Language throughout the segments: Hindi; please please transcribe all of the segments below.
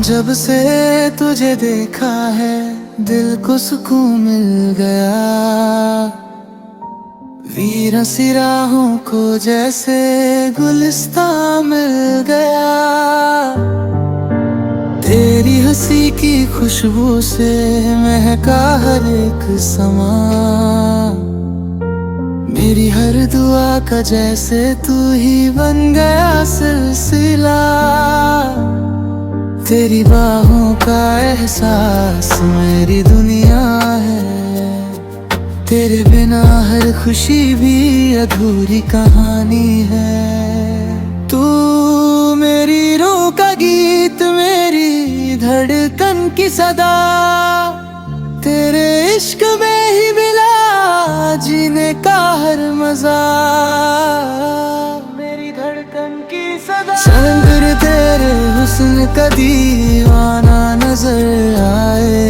जब से तुझे देखा है दिल को सुकून मिल गया। वीर सिराहों को जैसे गुलिस्तां मिल गया। तेरी हंसी की खुशबू से महका हर एक समा। मेरी हर दुआ का जैसे तू ही बन गया सिलसिला। तेरी बाहों का एहसास मेरी दुनिया है। तेरे बिना हर खुशी भी अधूरी कहानी है। तू मेरी रूह का गीत, मेरी धड़कन की सदा। तेरे इश्क में ही मिला जीने का हर मजा। मेरी धड़कन की सदा। संग तेरे हुस्न का दीवाना नजर आए।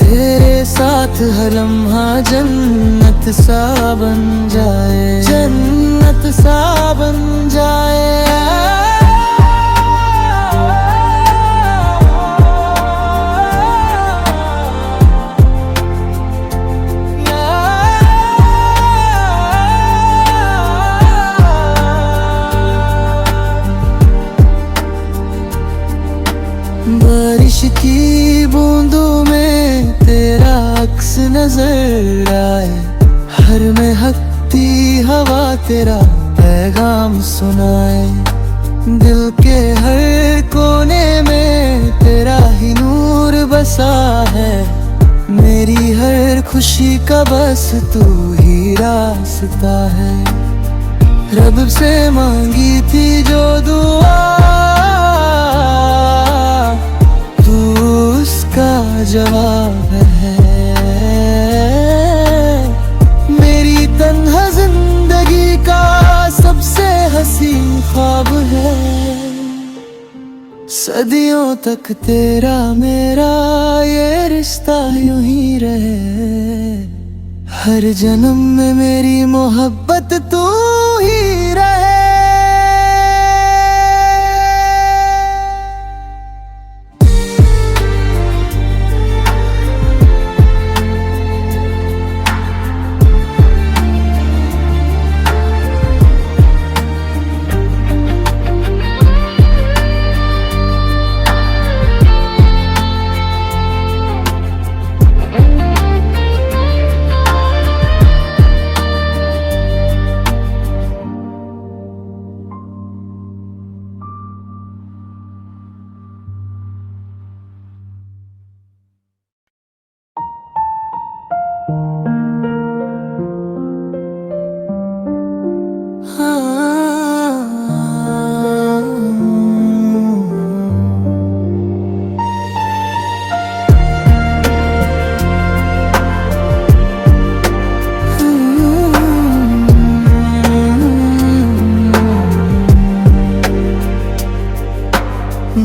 तेरे साथ हर लम्हा जन्नत सा बन जाए। जन्नत सा बन जाए। बारिश की बूंदों में तेरा अक्स नजर आए। हर महकती हवा तेरा पैगाम सुनाए। दिल के हर कोने में तेरा ही नूर बसा है। मेरी हर खुशी का बस तू ही रास्ता है। रब से मांगी थी जो दुआ उसका जवाब है। मेरी तन्हा जिंदगी का सबसे हसीन ख्वाब है। सदियों तक तेरा मेरा ये रिश्ता यूं ही रहे। हर जन्म में मेरी मोहब्बत तू ही रहे।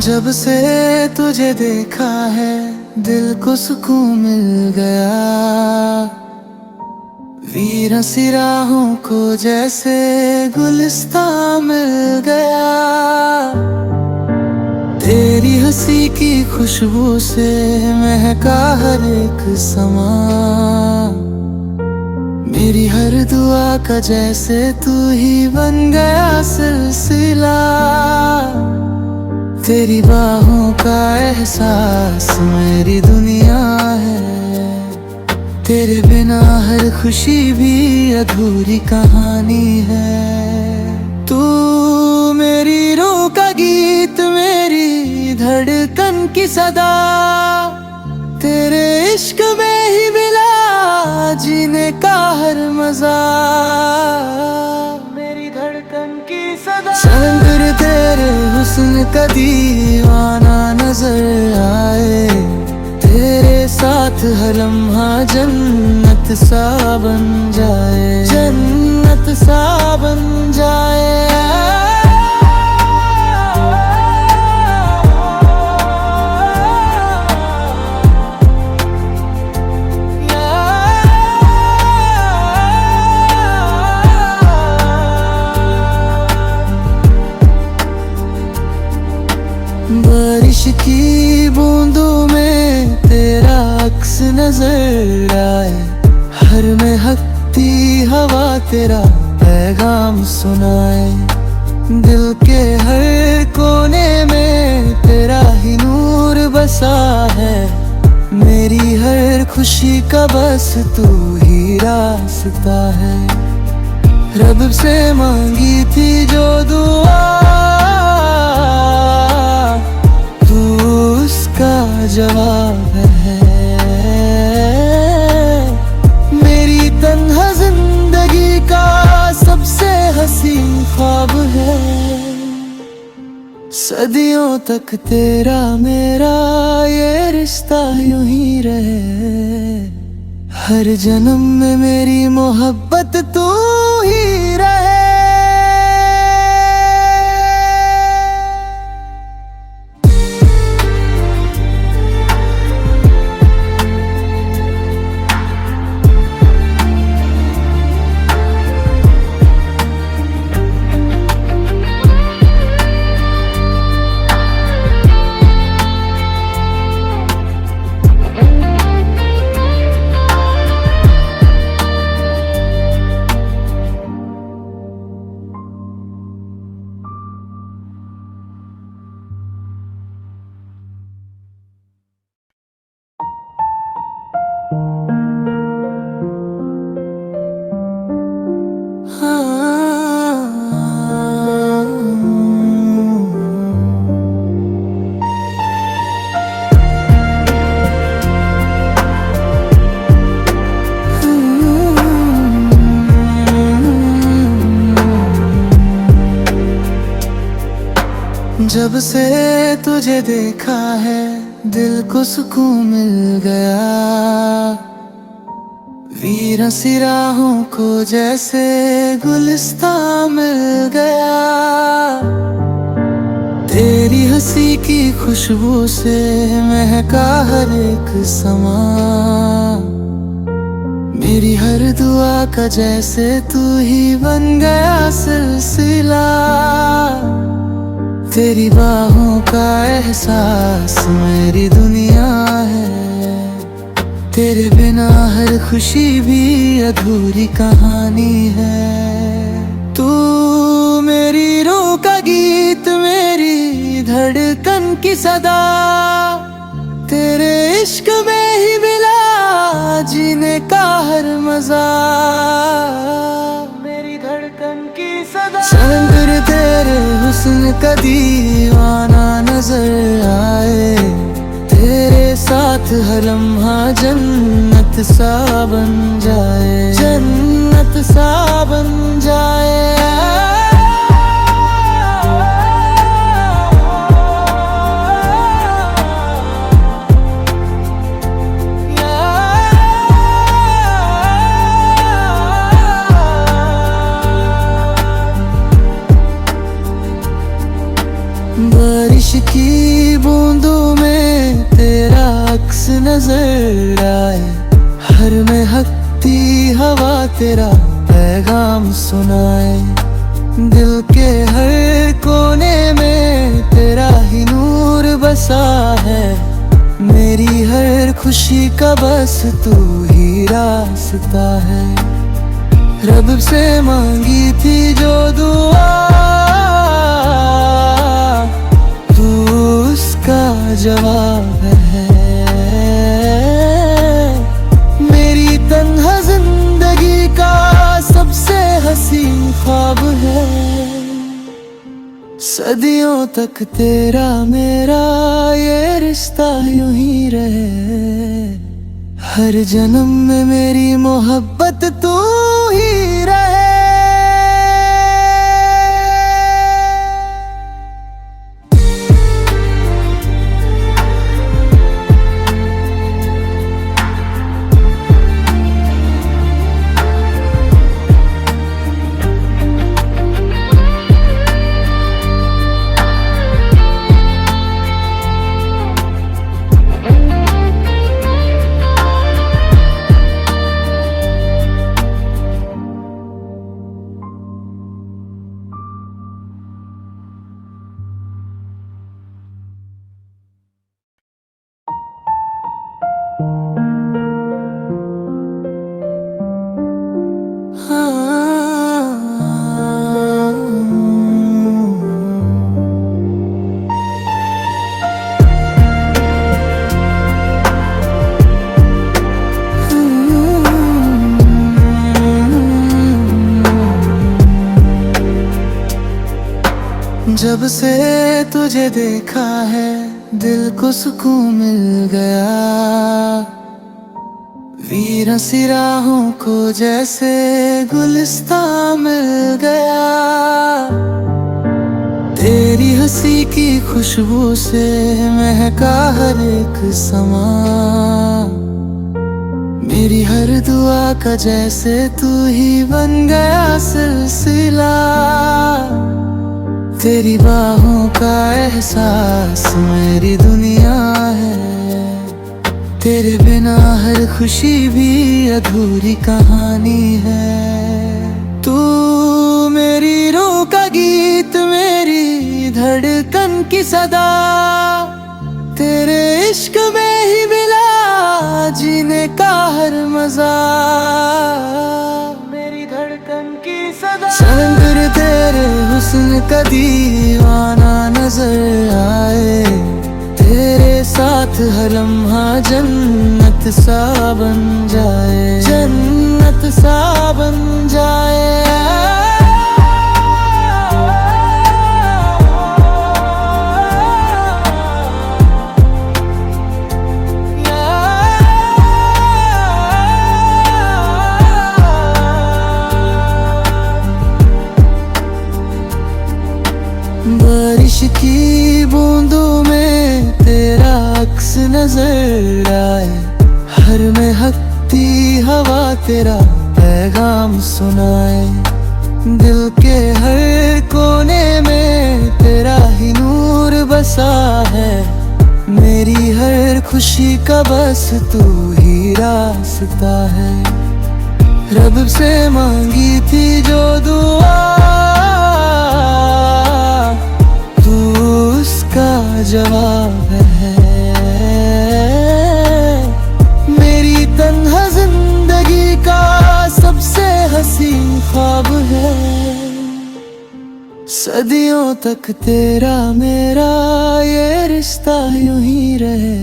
जब से तुझे देखा है दिल को सुकून मिल गया। वीर सिराहों को जैसे गुलिस्तां मिल गया। तेरी हंसी की खुशबू से महका हर एक समा। मेरी हर दुआ का जैसे तू ही बन गया सिलसिला। तेरी बाहों का एहसास मेरी दुनिया है। तेरे बिना हर खुशी भी अधूरी कहानी है। तू मेरी रूह का गीत, मेरी धड़कन की सदा। तेरे इश्क में ही मिला जीने का हर मजा। मेरी धड़कन की सदा। संग तेरे हुस्न का दीवाना नजर आए। तेरे साथ हर लम्हा जन्नत सा बन जाए। जन्नत सा बन जाए। बारिश की नजर आए, हर महकती हवा तेरा पैगाम सुनाए। दिल के हर कोने में तेरा ही नूर बसा है, मेरी हर खुशी का बस तू ही रास्ता है। रब से मांगी थी जो दुआ, तू उसका जवाब है। मेरी तन्हा जिंदगी का सबसे हसीन ख्वाब है। सदियों तक तेरा मेरा ये रिश्ता यूं ही रहे, हर जन्म में मेरी मोहब्बत तू ही रहे। जब से तुझे देखा है दिल को सुकून मिल गया, वीर सी राहों को जैसे गुलिस्तां मिल गया। तेरी हंसी की खुशबू से महका हर एक समा, मेरी हर दुआ का जैसे तू ही बन गया सिलसिला। तेरी बाहों का एहसास मेरी दुनिया है, तेरे बिना हर खुशी भी अधूरी कहानी है। तू मेरी रूह का गीत, मेरी धड़कन की सदा, तेरे इश्क में ही मिला जीने का हर मजा। मेरी धड़कन की सदा, चंद्र तेरे हुस्न का दीवाना नजर आए, तेरे साथ हर लम्हा जन्नत सा बन जाए, जन्नत सा बन जाए। बारिश की बूंदों में तेरा अक्स नजर आए, हर महकती हवा तेरा पैगाम सुनाए। दिल के हर कोने में तेरा ही नूर बसा है, मेरी हर खुशी का बस तू ही रास्ता है। रब से मांगी थी जो दुआ, उसका जवाब है। मेरी तन्हा जिंदगी का सबसे हसीन ख्वाब है। सदियों तक तेरा मेरा ये रिश्ता यूं ही रहे, हर जन्म में मेरी मोहब्बत तू ही रहे। जब से तुझे देखा है दिल को सुकून मिल गया। वीर सिराहों को जैसे गुलिस्तां मिल गया। तेरी हंसी की खुशबू से महका हर एक समा। मेरी हर दुआ का जैसे तू ही बन गया सिलसिला। तेरी बाहों का एहसास मेरी दुनिया है। तेरे बिना हर खुशी भी अधूरी कहानी है। तू मेरी रूह का गीत, मेरी धड़कन की सदा। तेरे इश्क में ही मिला जीने का हर मजा। मेरी धड़कन की सदा। संगर तेरे हुस्न का दीवाना नजर आए। तेरे साथ हर लम्हा जन्नत सा बन जाए। जन्नत सा बन जाए। बारिश की बूंदों में तेरा अक्स नजर आए। हर महकती हवा तेरा पैगाम सुनाए। दिल के हर कोने में तेरा ही नूर बसा है। मेरी हर खुशी का बस तू ही रास्ता है। रब से मांगी थी जो दुआ उसका जवाब है। मेरी तन्हा जिंदगी का सबसे हसीन ख्वाब है। सदियों तक तेरा मेरा ये रिश्ता यूं ही रहे।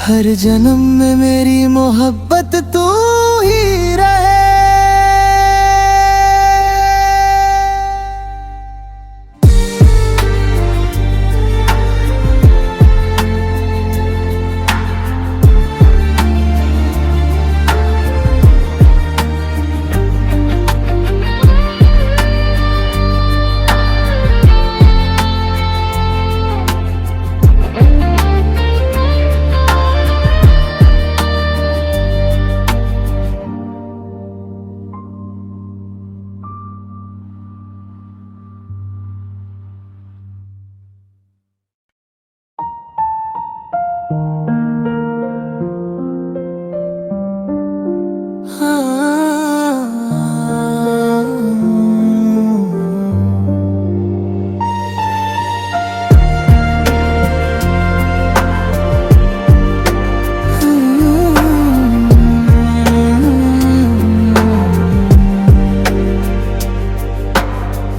हर जन्म में मेरी मोहब्बत तू ही रहे।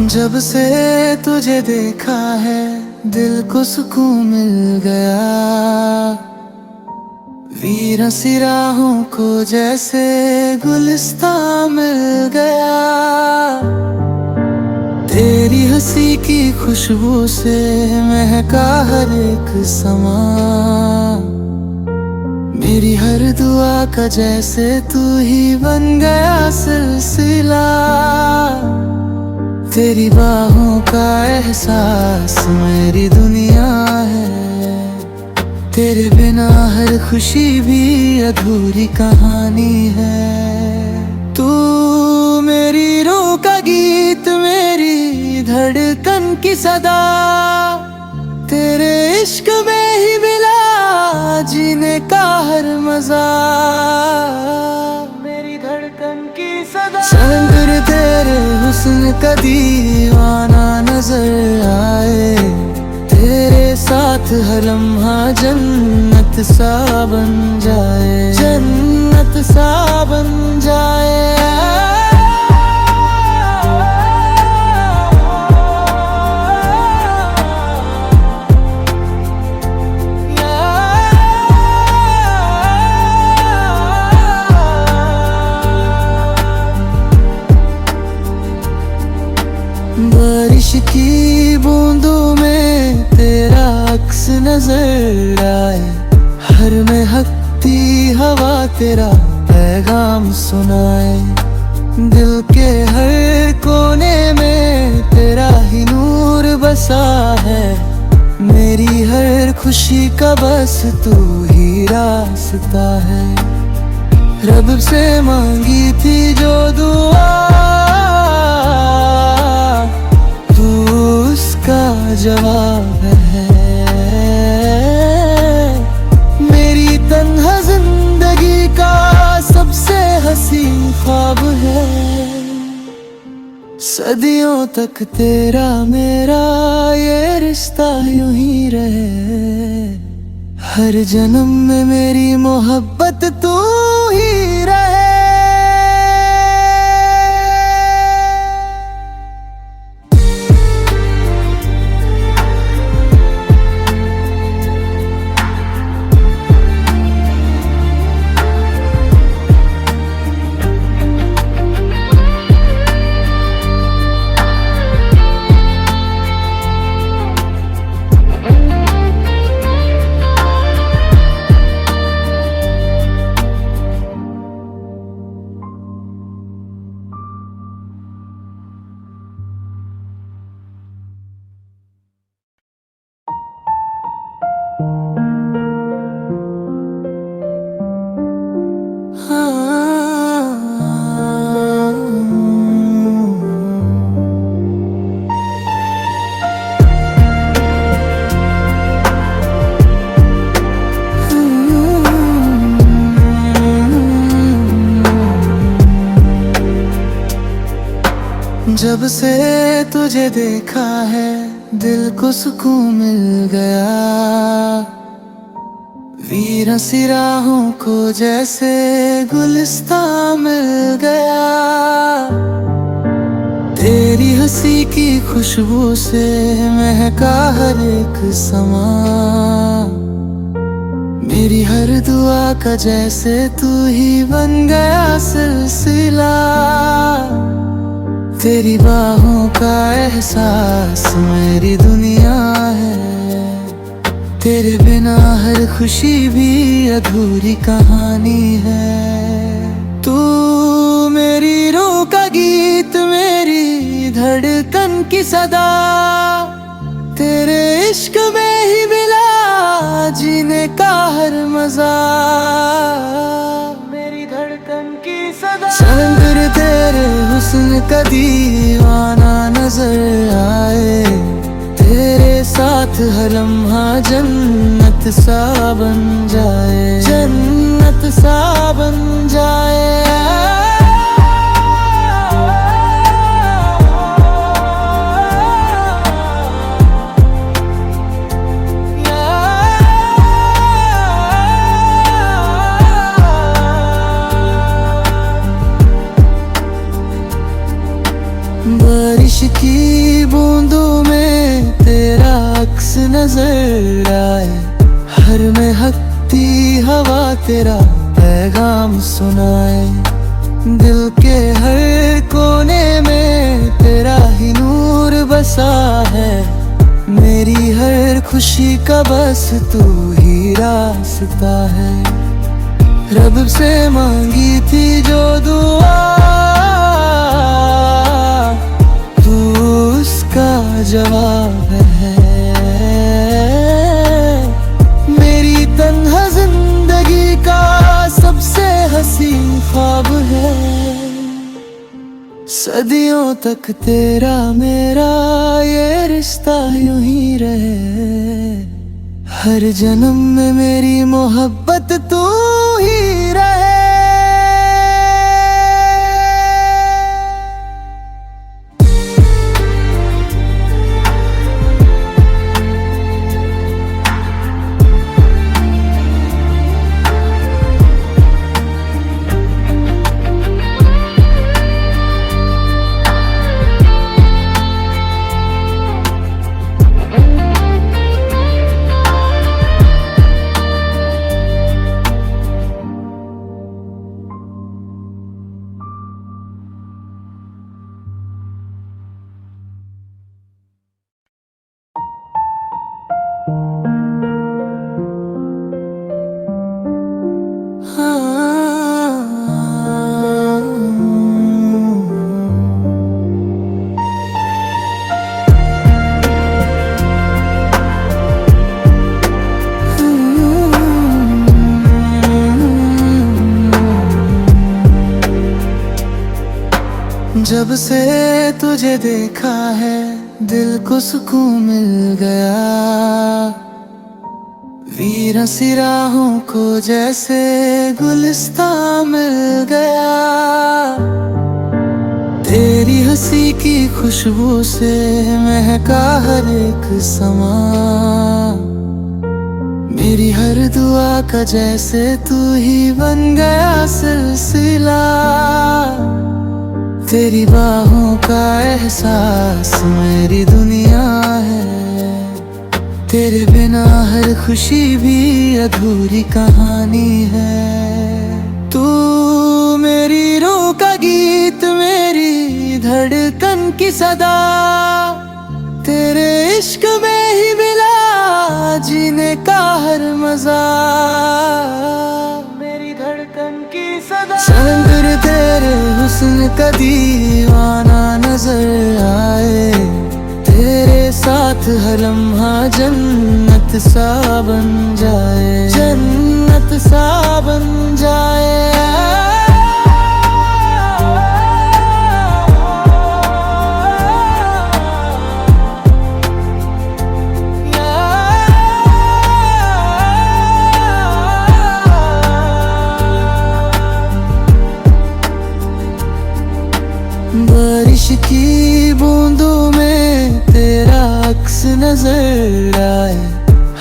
जब से तुझे देखा है दिल को सुकून मिल गया। वीर सिराहों को जैसे गुलिस्तां मिल गया। तेरी हंसी की खुशबू से महका हर एक समा। मेरी हर दुआ का जैसे तू ही बन गया सिलसिला। तेरी बाहों का एहसास मेरी दुनिया है। तेरे बिना हर खुशी भी अधूरी कहानी है। तू मेरी रूह का गीत, मेरी धड़कन की सदा। तेरे इश्क में ही मिला जीने का हर मजा। मेरी धड़कन की सदा। संगर तेरे हुस्न का दीवाना नजर आए। तेरे साथ हर लम्हा जन्नत सा बन जाए। जन्नत सा बन जाए। बारिश की नजर आए, हर महकती हवा तेरा पैगाम सुनाए। दिल के हर कोने में तेरा ही नूर बसा है, मेरी हर खुशी का बस तू ही रास्ता है। रब से मांगी थी जो दुआ, तू उसका जवाब है। मेरी तन्हा जिंदगी का सबसे हसीन ख्वाब है। सदियों तक तेरा मेरा ये रिश्ता यूं ही रहे, हर जन्म में मेरी मोहब्बत तू ही रहे। जब से तुझे देखा है दिल को सुकून मिल गया, वीर सी राहों को जैसे गुलिस्तां मिल गया। तेरी हंसी की खुशबू से महका हर एक समा, मेरी हर दुआ का जैसे तू ही बन गया सिलसिला। तेरी बाहों का एहसास मेरी दुनिया है, तेरे बिना हर खुशी भी अधूरी कहानी है। तू मेरी रूह का गीत, मेरी धड़कन की सदा, तेरे इश्क में ही मिला जीने का हर मजा। मेरी धड़कन की सदा, चंद्र तेरे हुस्न का दीवाना नजर आए, तेरे साथ हर लम्हा जन्नत सा बन जाए, जन्नत सा बन जाए। बारिश की बूंदों में तेरा अक्स नजर आए, हर महकती हवा तेरा पैगाम सुनाए। दिल के हर कोने में तेरा ही नूर बसा है, मेरी हर खुशी का बस तू ही रास्ता है। रब से मांगी थी जो दुआ, उसका जवाब है। मेरी तन्हा जिंदगी का सबसे हसीन ख्वाब है। सदियों तक तेरा मेरा ये रिश्ता यूं ही रहे, हर जन्म में मेरी मोहब्बत तू ही रहे। जब से तुझे देखा है दिल को सुकून मिल गया, वीर सी राहों को जैसे गुलिस्तां मिल गया। तेरी हंसी की खुशबू से महका हर एक समा, मेरी हर दुआ का जैसे तू ही बन गया सिलसिला। तेरी बाहों का एहसास मेरी दुनिया है, तेरे बिना हर खुशी भी अधूरी कहानी है। तू मेरी रूह का गीत, मेरी धड़कन की सदा, तेरे इश्क में ही मिला जीने का हर मजा। मेरी धड़कन की सदा, चंद्र तेरे हुस्न का दीवाना नजर आए, तेरे साथ हर लम्हा जन्नत सा बन जाए, जन्नत सा बन जाए। बारिश की बूंदों में तेरा अक्स नजर आए,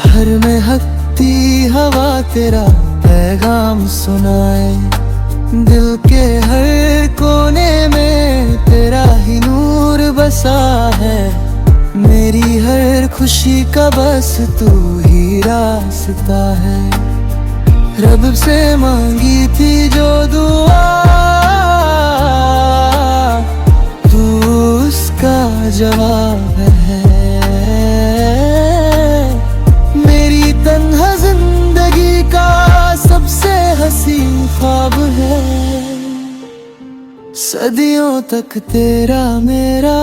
हर महकती हवा तेरा पैगाम सुनाए। दिल के हर कोने में तेरा ही नूर बसा है, मेरी हर खुशी का बस तू ही रास्ता है। रब से मांगी थी जो दुआ, उसका जवाब है। मेरी तन्हा जिंदगी का सबसे हसीन ख्वाब है। सदियों तक तेरा मेरा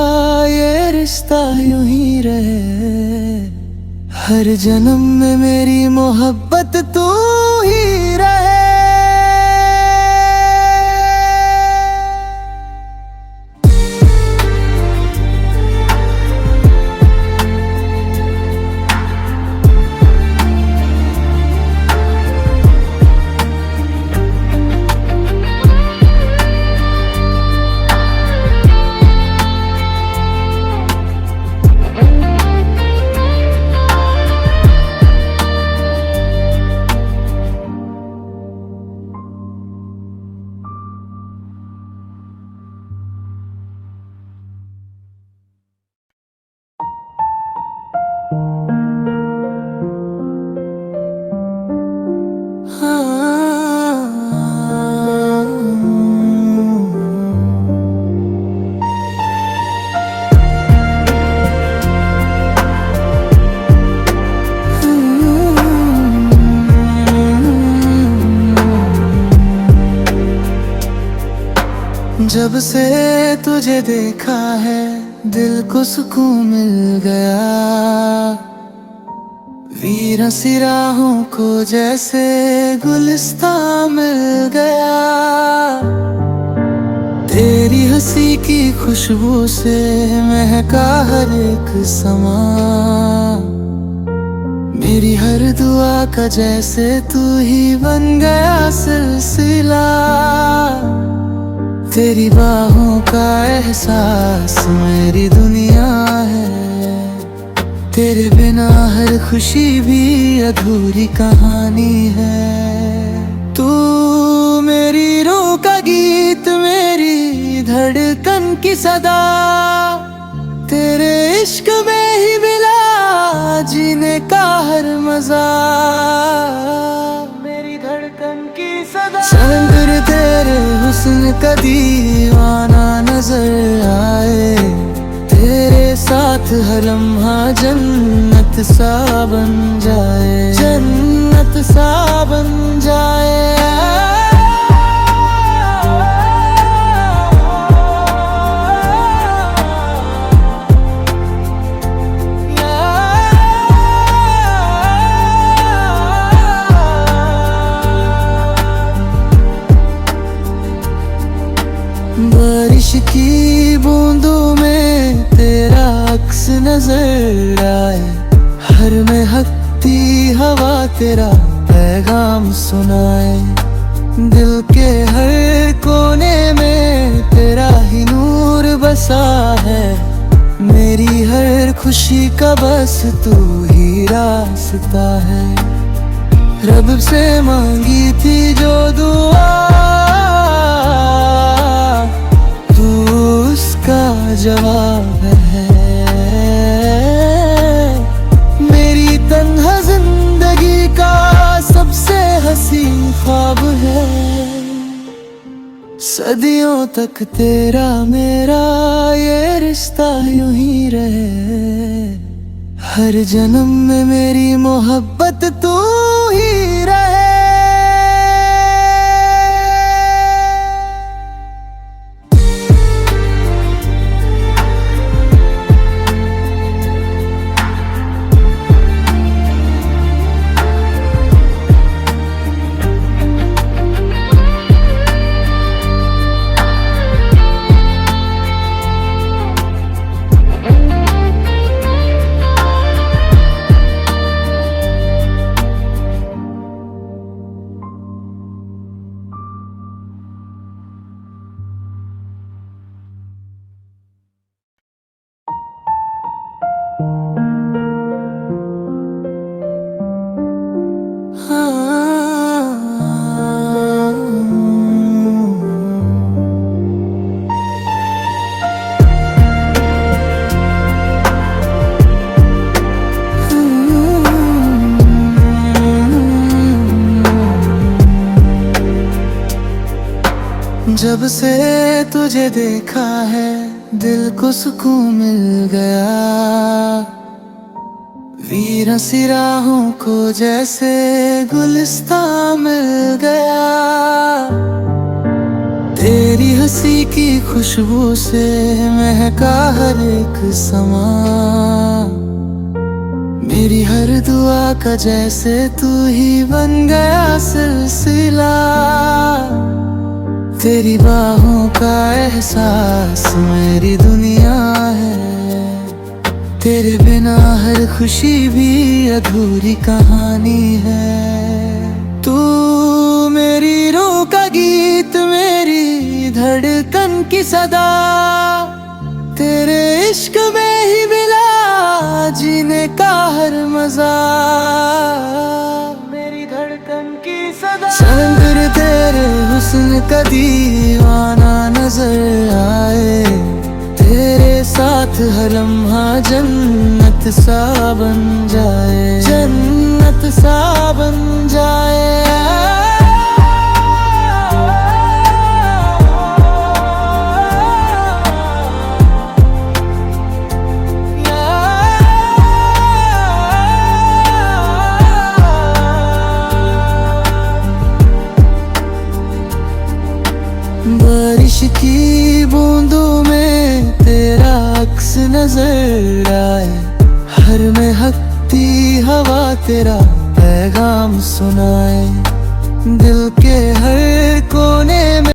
ये रिश्ता यूं ही रहे, हर जन्म में मेरी मोहब्बत तू ही रहे। जब से तुझे देखा है दिल को सुकून मिल गया, वीर सी राहों को जैसे गुलिस्तां मिल गया। तेरी हंसी की खुशबू से महका हर एक समा, मेरी हर दुआ का जैसे तू ही बन गया सिलसिला। तेरी बाहों का एहसास मेरी दुनिया है, तेरे बिना हर खुशी भी अधूरी कहानी है। तू मेरी रूह का गीत, मेरी धड़कन की सदा, तेरे इश्क में ही मिला जीने का हर मजा। मेरी धड़कन की सदा, चंद्र तेरे हुस्न का दीवाना नजर आए, तेरे साथ हर लम्हा जन्नत सा बन जाए, जन्नत सा बन जाए। But बारिश की बूंदों में तेरा अक्स नजर आए, हर महकती हवा तेरा पैगाम सुनाए। दिल के हर कोने में तेरा ही नूर बसा है, मेरी हर खुशी का बस तू ही रास्ता है। रब से मांगी थी जो दुआ, तू उसका जवाब है। मेरी तन्हा जिंदगी का सबसे हसीन ख्वाब है। सदियों तक तेरा मेरा ये रिश्ता यूं ही रहे, हर जन्म में मेरी मोहब्बत तू ही रहे। जब से तुझे देखा है दिल को सुकून मिल गया, वीर सिराहों को जैसे गुलिस्तां मिल गया। तेरी हंसी की खुशबू से महका हर एक समा, मेरी हर दुआ का जैसे तू ही बन गया सिलसिला। तेरी बाहों का एहसास मेरी दुनिया है, तेरे बिना हर खुशी भी अधूरी कहानी है। तू मेरी रूह का गीत, मेरी धड़कन की सदा, तेरे इश्क में ही मिला जीने का हर मजा। मेरी धड़कन की सदा, संग तेरे हुस्न का दीवाना नजर आए, तेरे साथ हर लम्हा जन्नत सा बन जाए, जन्नत सा बन जाए। बारिश की बूंदों में तेरा अक्स नजर आए, हर महकती हवा तेरा पैगाम सुनाए। दिल के हर कोने में